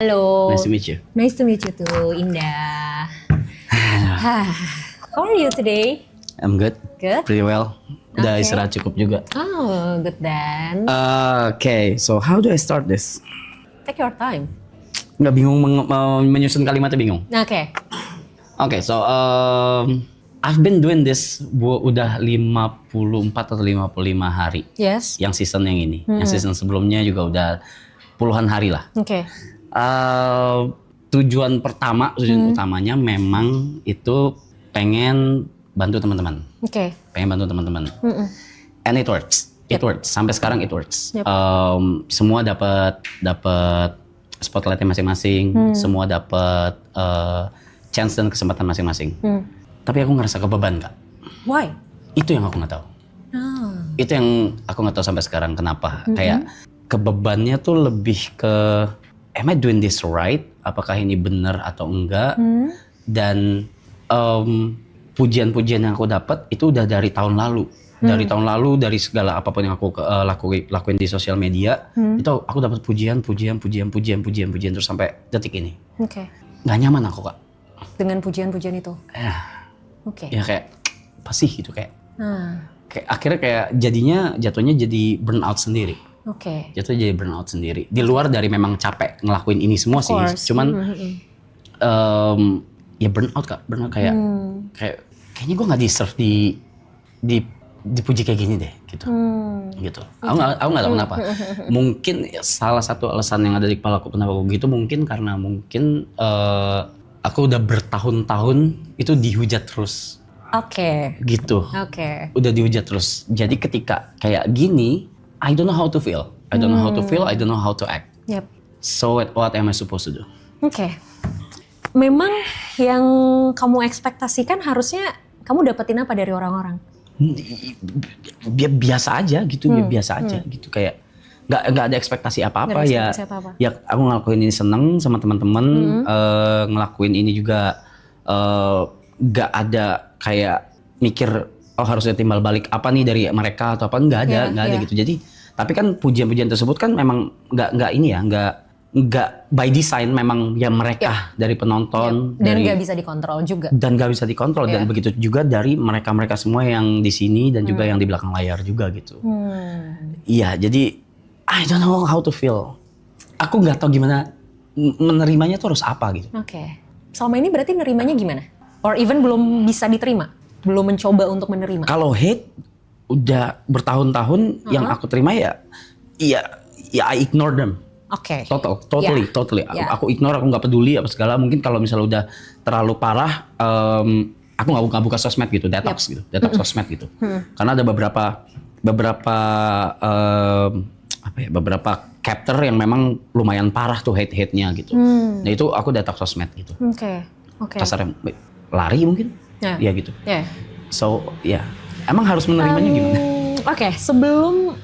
Halo. Nice to meet you. Nice to meet you too, Indah. How are you today? I'm good. Good? Pretty well. Udah Okay. istirahat cukup juga. Oh, good then. Okay, so how do I start this? Take your time. Nggak bingung menyusun kalimatnya bingung. Oke. Okay, so I've been doing this udah 54 atau 55 hari. Yes. Yang season yang ini. Yang season sebelumnya juga udah puluhan hari lah. Oke. Tujuan utamanya memang itu pengen bantu teman-teman. Oke. Pengen bantu teman-teman. And it works. It works. Sampai sekarang it works. Yep. Semua dapat spotlightnya masing-masing. Semua dapat chance dan kesempatan masing-masing. Tapi aku ngerasa kebeban, Kak. Why? Itu yang aku nggak tahu. Itu yang aku nggak tahu sampai sekarang kenapa. Kayak kebebannya tuh lebih ke am I doing this right? Apakah ini benar atau enggak? Dan pujian-pujian yang aku dapat itu udah dari tahun lalu. Dari tahun lalu, dari segala apapun yang aku lakuin di sosial media, itu aku dapat pujian terus sampai detik ini. Oke. Nggak nyaman aku, Kak. Dengan pujian-pujian itu. Oke. Ya kayak apa sih gitu kayak. Nah, Kayak akhirnya kayak jatuhnya jadi burnout sendiri. oke. Jatuhnya jadi burnout sendiri. Di luar dari memang capek ngelakuin ini semua sih. course. Cuman ya burnout, Kak. Burnout kayaknya gue nggak deserve dipuji kayak gini deh gitu. Gitu. Aku nggak tahu kenapa. Mungkin salah satu alasan yang ada di kepala aku kenapa aku gitu mungkin karena aku udah bertahun-tahun itu dihujat terus. Oke. Gitu. Oke. Udah dihujat terus. Jadi ketika kayak gini, I don't know how to feel. I don't know how to feel, I don't know how to act. Yep. So what am I supposed to do? Oke. Memang yang kamu ekspektasikan harusnya kamu dapetin apa dari orang-orang? Biasa aja gitu, biasa aja gitu kayak nggak ada ekspektasi apa-apa. Nggak ada Ya. ekspektasi apa-apa. Ya aku ngelakuin ini seneng sama teman-teman, ngelakuin ini juga nggak ada kayak mikir harusnya timbal balik apa nih dari mereka atau apa, nggak ada gitu. Jadi tapi kan pujian-pujian tersebut kan memang nggak ini ya, nggak by design, memang ya mereka dari penonton Dan dari nggak bisa dikontrol juga. dan nggak bisa dikontrol dan begitu juga dari mereka semua yang di sini dan juga yang di belakang layar juga gitu. Iya, jadi I don't know how to feel. Aku nggak tahu gimana menerimanya tuh harus apa gitu. Oke. Selama ini berarti nerimanya gimana? Or even belum bisa diterima? Belum mencoba untuk menerima? Kalau hate udah bertahun-tahun yang aku terima ya I ignore them. Oke. Totally. Aku ignore, aku nggak peduli apa segala. Mungkin kalau misalnya udah terlalu parah, aku nggak buka sosmed gitu, detox gitu, detox sosmed gitu. Karena ada beberapa chapter yang memang lumayan parah tuh hate-nya gitu. Nah itu aku detox sosmed gitu. Oke. Kasarnya lari mungkin, ya gitu. Yeah. So ya, emang harus menerimanya gimana? Oke, sebelum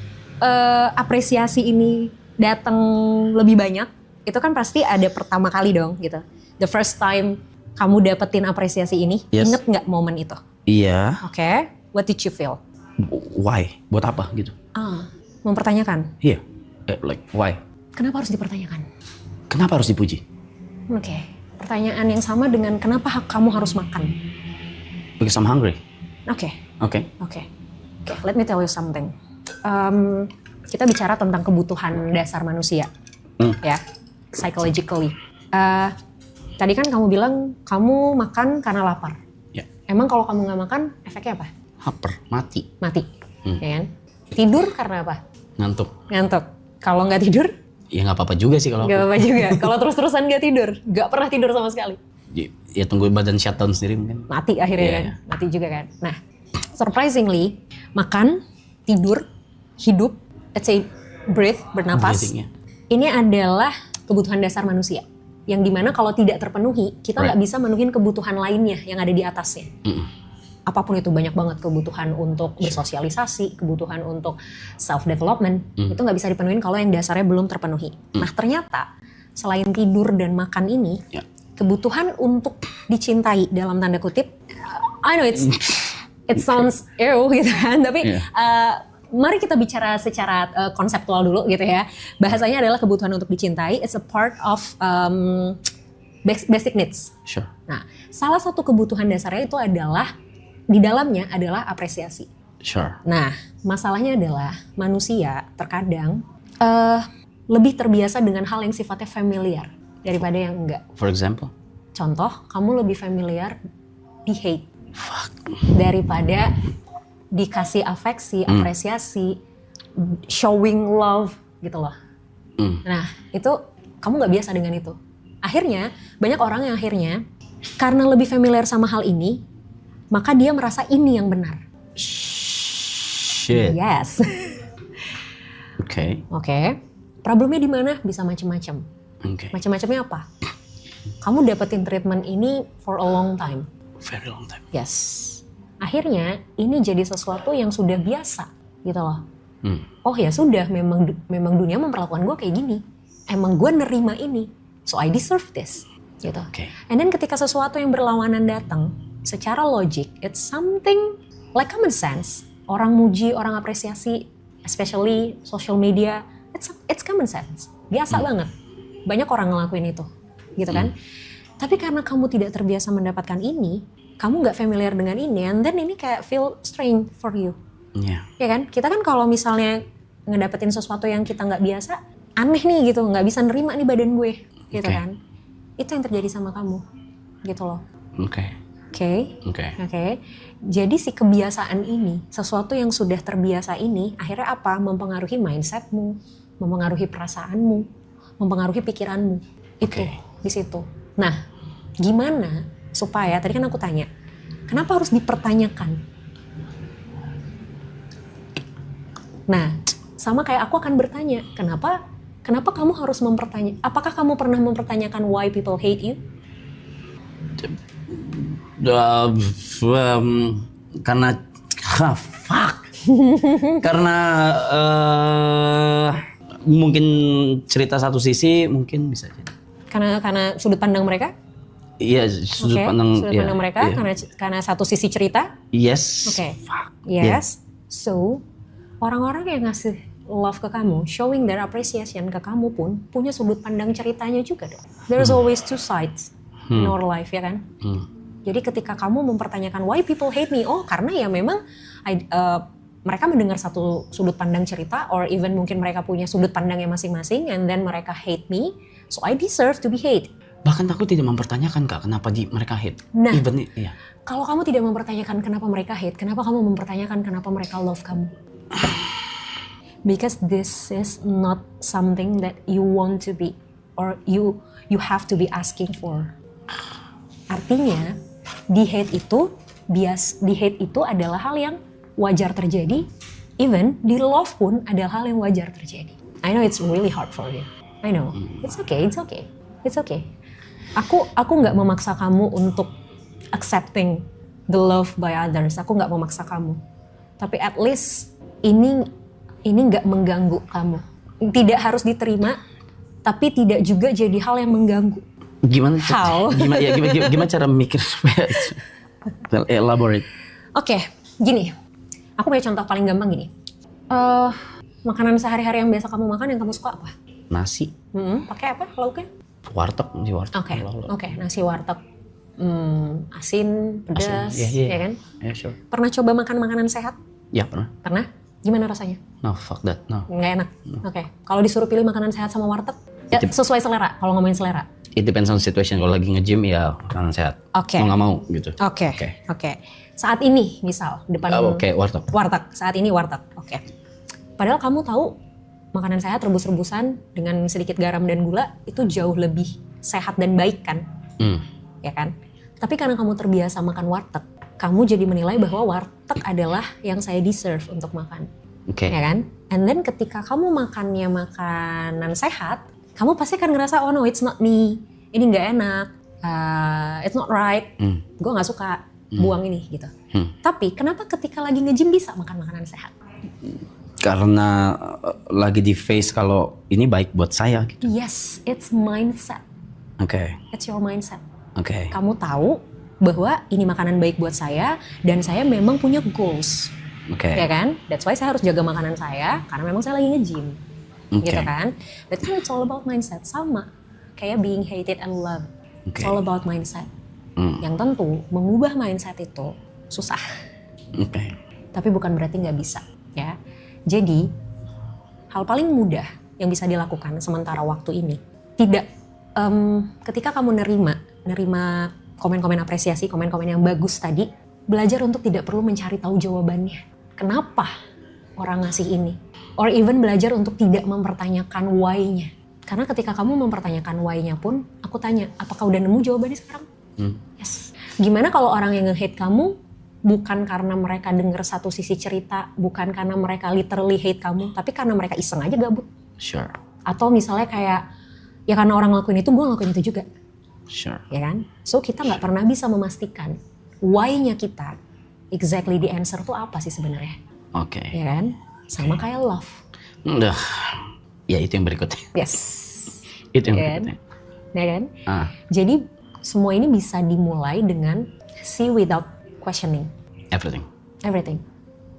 apresiasi ini datang lebih banyak, itu kan pasti ada pertama kali dong gitu. The first time kamu dapetin apresiasi ini, Yes. inget nggak momen itu? Iya. Oke, what did you feel? Why? Buat apa gitu? Mempertanyakan. Iya. Like why? Kenapa harus dipertanyakan? Kenapa harus dipuji? Oke, pertanyaan yang sama dengan kenapa kamu harus makan? Because I'm hungry. Oke. Oke. Let me tell you something. Kita bicara tentang kebutuhan dasar manusia, ya, psychologically. Tadi kan kamu bilang kamu makan karena lapar. Ya. Emang kalau kamu nggak makan, efeknya apa? Lapar, mati, Mati, ya kan? Tidur karena apa? ngantuk. Ngantuk. Kalau nggak tidur, Ya nggak apa-apa juga sih kalau nggak aku. apa-apa juga. Kalau terus-terusan nggak tidur, nggak pernah tidur sama sekali, Ya tunggu badan shutdown sendiri mungkin. mati akhirnya Iya, kan? iya. Mati juga kan? Nah, surprisingly, makan, tidur, hidup, let's say breathe, bernapas, Breathing-nya. ini adalah kebutuhan dasar manusia. Yang dimana kalau tidak terpenuhi, kita nggak bisa menuhin kebutuhan lainnya yang ada di atasnya. Apapun itu, banyak banget kebutuhan untuk bersosialisasi, kebutuhan untuk self-development, itu nggak bisa dipenuhin kalau yang dasarnya belum terpenuhi. Nah ternyata, selain tidur dan makan ini, kebutuhan untuk dicintai dalam tanda kutip, I know it sounds ew gitu kan, tapi mari kita bicara secara konseptual dulu gitu ya. Bahasanya adalah kebutuhan untuk dicintai. It's a part of basic needs. Sure. Nah, salah satu kebutuhan dasarnya itu adalah di dalamnya adalah apresiasi. Sure. Nah, masalahnya adalah manusia terkadang lebih terbiasa dengan hal yang sifatnya familiar daripada yang enggak. For example? Contoh, kamu lebih familiar di hate Fuck. daripada dikasih afeksi, apresiasi, showing love gitu loh. Nah, itu kamu nggak biasa dengan itu. Akhirnya, banyak orang yang akhirnya karena lebih familiar sama hal ini, maka dia merasa ini yang benar. Shit. Yes. Oke. Problemnya di mana? Bisa macam-macam. Okay. Macam-macamnya apa? Kamu dapetin treatment ini for a long time. Very long time. Yes. Akhirnya ini jadi sesuatu yang sudah biasa gitu loh. Oh ya sudah, memang dunia memperlakukan gue kayak gini. Emang gue nerima ini. So I deserve this. Gitu. Okay. And then ketika sesuatu yang berlawanan datang, secara logik, it's something like common sense. Orang muji, orang apresiasi, especially social media, it's common sense. Biasa banget. Banyak orang ngelakuin itu, gitu kan? Tapi karena kamu tidak terbiasa mendapatkan ini, kamu nggak familiar dengan ini, and then ini kayak feel strange for you. Yeah. Ya kan? Kita kan kalau misalnya ngedapetin sesuatu yang kita nggak biasa, aneh nih gitu, nggak bisa nerima nih badan gue, gitu kan? Itu yang terjadi sama kamu, gitu loh. Oke. Jadi si kebiasaan ini, sesuatu yang sudah terbiasa ini, akhirnya apa? Mempengaruhi mindsetmu, mempengaruhi perasaanmu, mempengaruhi pikiranmu. Itu di situ. Nah, gimana supaya tadi kan aku tanya, kenapa harus dipertanyakan? Nah, sama kayak aku akan bertanya, kenapa kamu harus mempertanyakan? Apakah kamu pernah mempertanyakan why people hate you? Karena karena mungkin cerita satu sisi mungkin bisa jadi. Karena sudut pandang mereka? Iya, sudut pandang mereka. Karena satu sisi cerita? Yes. Yes. So, orang-orang yang ngasih love ke kamu, showing their appreciation ke kamu pun punya sudut pandang ceritanya juga dong. There's always two sides in our life, ya kan? Jadi ketika kamu mempertanyakan why people hate me, karena ya memang mereka mendengar satu sudut pandang cerita, or even mungkin mereka punya sudut pandangnya masing-masing, and then mereka hate me, so I deserve to be hate. Bahkan aku tidak mempertanyakan Kak, kenapa mereka hate. Nah, kalau kamu tidak mempertanyakan kenapa mereka hate, kenapa kamu mempertanyakan kenapa mereka love kamu? Because this is not something that you want to be, or you have to be asking for. Artinya, di hate itu adalah hal yang wajar terjadi, even di love pun adalah hal yang wajar terjadi. I know it's really hard for you. I know. It's okay. Aku nggak memaksa kamu untuk accepting the love by others. Aku nggak memaksa kamu. Tapi at least ini nggak mengganggu kamu. Tidak harus diterima, tapi tidak juga jadi hal yang mengganggu. Gimana cara mikir supaya elaborate? Oke, gini. Aku punya contoh paling gampang gini. Makanan sehari-hari yang biasa kamu makan yang kamu suka apa? Nasi. Pakai apa lauknya? Warteg. Oke, nasi warteg. Asin, pedas, ya kan? Yeah, sure. Pernah coba makan makanan sehat? Ya, pernah. Pernah? Gimana rasanya? No, fuck that. No. Nggak enak? No. Oke. Kalau disuruh pilih makanan sehat sama warteg, sesuai selera, kalau ngomongin selera. It depends on situation. Kalau lagi nge-gym ya makanan sehat. Oke. Mau nggak mau gitu. Oke. Saat ini misal depan warteg. Saat ini warteg. Oke. Padahal kamu tahu makanan sehat rebus-rebusan dengan sedikit garam dan gula itu jauh lebih sehat dan baik kan? Ya kan? Tapi karena kamu terbiasa makan warteg, kamu jadi menilai bahwa warteg adalah yang saya deserve untuk makan. Ya kan? And then ketika kamu makannya makanan sehat, kamu pasti akan ngerasa, oh no, it's not me. Ini nggak enak. It's not right. Gue nggak suka. Buang ini gitu. Tapi kenapa ketika lagi nge-gym bisa makan makanan sehat? Karena lagi di face kalau ini baik buat saya gitu. Yes, it's mindset. It's your mindset. Kamu tahu bahwa ini makanan baik buat saya dan saya memang punya goals Oke. Ya kan? That's why saya harus jaga makanan saya karena memang saya lagi nge-gym. Oke. Gitu kan? But it's all about mindset. Sama kayak being hated and loved. Oke. It's all about mindset. Yang tentu mengubah mindset itu susah. Oke. Tapi bukan berarti nggak bisa, ya. Jadi hal paling mudah yang bisa dilakukan sementara waktu ini, ketika kamu nerima komen-komen apresiasi, komen-komen yang bagus tadi, belajar untuk tidak perlu mencari tahu jawabannya. Kenapa orang ngasih ini? Or even belajar untuk tidak mempertanyakan why-nya. Karena ketika kamu mempertanyakan why-nya pun, aku tanya, apakah udah nemu jawabannya sekarang? Yes. Gimana kalau orang yang nge-hate kamu bukan karena mereka dengar satu sisi cerita, bukan karena mereka literally hate kamu, tapi karena mereka iseng aja gabut. Sure. Atau misalnya kayak, ya karena orang ngelakuin itu, gue ngelakuin itu juga. Sure. Ya kan? So kita nggak pernah bisa memastikan why-nya kita, exactly the answer tuh apa sih sebenarnya. Oke. Ya kan? Sama kayak love. Udah. Ya itu yang berikutnya. Yes. Itu yang Ya kan? berikutnya. Ya kan? Jadi semua ini bisa dimulai dengan see without questioning. Everything.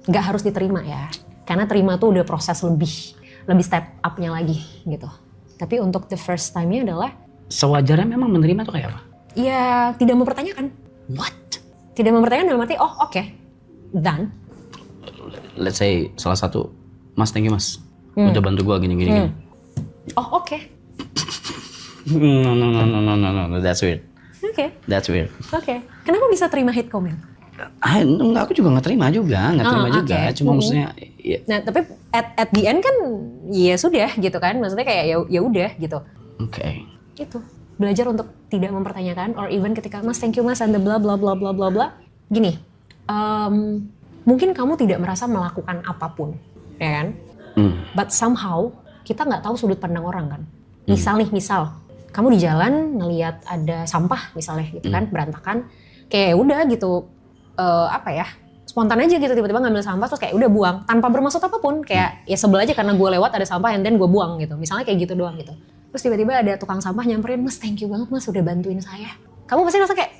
Nggak harus diterima ya. Karena terima tuh udah proses lebih step up-nya lagi gitu. Tapi untuk the first time-nya adalah Sewajarnya memang menerima tuh kayak apa? ya tidak mempertanyakan. What? Tidak mempertanyakan dalam arti, oh oke, done. Let's say salah satu, Mas, thank you Mas. Udah bantu gua gini. Oh oke. No, that's weird. Oke. That's weird. Oke. Kenapa bisa terima hate comment? Enggak, aku juga nggak terima juga. Cuma maksudnya ya. Nah, tapi at the end kan ya sudah gitu kan. Maksudnya kayak ya udah gitu. Oke. Itu. Belajar untuk tidak mempertanyakan or even ketika Mas thank you Mas and the bla bla bla bla bla bla. Gini. Mungkin kamu tidak merasa melakukan apapun, ya kan? But somehow kita nggak tahu sudut pandang orang kan. Misal kamu di jalan ngelihat ada sampah misalnya gitu kan, berantakan. Kayak udah gitu, spontan aja gitu tiba-tiba ngambil sampah terus kayak udah buang tanpa bermaksud apapun, kayak ya sebel aja karena gue lewat ada sampah and then gue buang gitu, misalnya kayak gitu doang gitu. Terus tiba-tiba ada tukang sampah nyamperin, Mas thank you banget Mas udah bantuin saya. Kamu pasti rasa kayak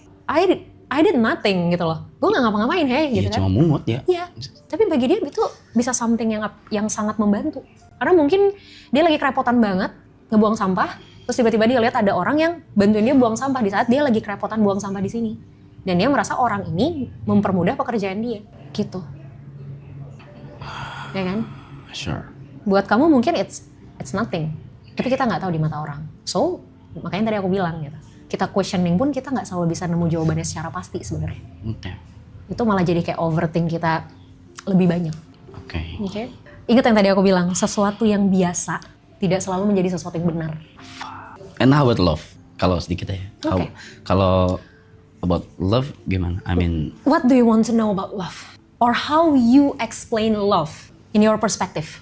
I did nothing gitu loh, gue nggak ngapa-ngapain gitu kan. Cuma mungut ya. Iya, tapi bagi dia itu bisa something yang sangat membantu. Karena mungkin dia lagi kerepotan banget ngebuang sampah, terus tiba-tiba dia lihat ada orang yang bantuin dia buang sampah di saat dia lagi kerepotan buang sampah di sini. Dan dia merasa orang ini mempermudah pekerjaan dia, gitu. Ya kan? Sure. Buat kamu mungkin it's nothing, tapi kita nggak tahu di mata orang. So, makanya tadi aku bilang gitu. Kita questioning pun kita nggak selalu bisa nemu jawabannya secara pasti sebenarnya. Oke. Itu malah jadi kayak overthink kita lebih banyak. Oke. Ingat yang tadi aku bilang, sesuatu yang biasa tidak selalu menjadi sesuatu yang benar. And how about love? Kalau sedikit aja. Okay. Kalau about love gimana? I mean, what do you want to know about love? Or how you explain love in your perspective?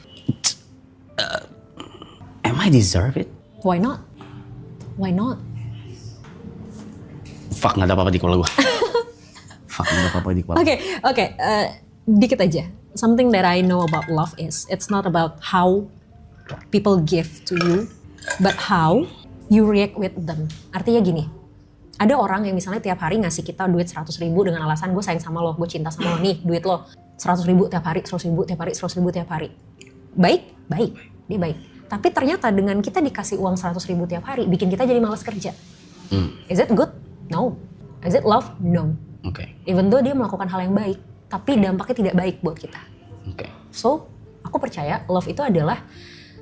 Am I deserve it? Why not? Why not? Fuck, nggak ada apa-apa di kepala gue. Fuck, nggak ada apa-apa di kepala. Oke. Dikit aja. Something that I know about love is it's not about how people give to you, but how you react with them. Artinya gini, ada orang yang misalnya tiap hari ngasih kita duit 100.000 dengan alasan gue sayang sama lo, gue cinta sama lo, nih duit lo 100.000 tiap hari, 100.000 tiap hari, 100.000 tiap hari. Baik, dia baik. Tapi ternyata dengan kita dikasih uang 100.000 tiap hari, bikin kita jadi malas kerja. Is it good? No. Is it love? No. Oke. Even though dia melakukan hal yang baik, tapi dampaknya tidak baik buat kita. Oke. So, aku percaya love itu adalah,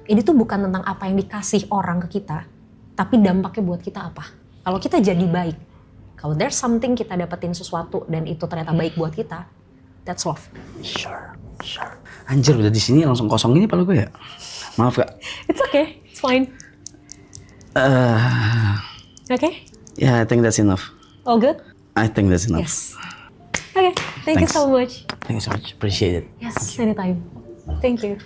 ini tuh bukan tentang apa yang dikasih orang ke kita, tapi dampaknya buat kita apa. Kalau kita jadi baik, kalau there's something kita dapetin sesuatu dan itu ternyata baik buat kita, that's love. Sure. Anjir, udah di sini langsung kosong ini palu gue ya. Maaf Kak. It's okay, it's fine. Okay? Yeah, I think that's enough. All good? I think that's enough. Yes. Okay, thank you Thanks. so much. Thank you so much. Appreciate it. Yes, anytime. Thank you.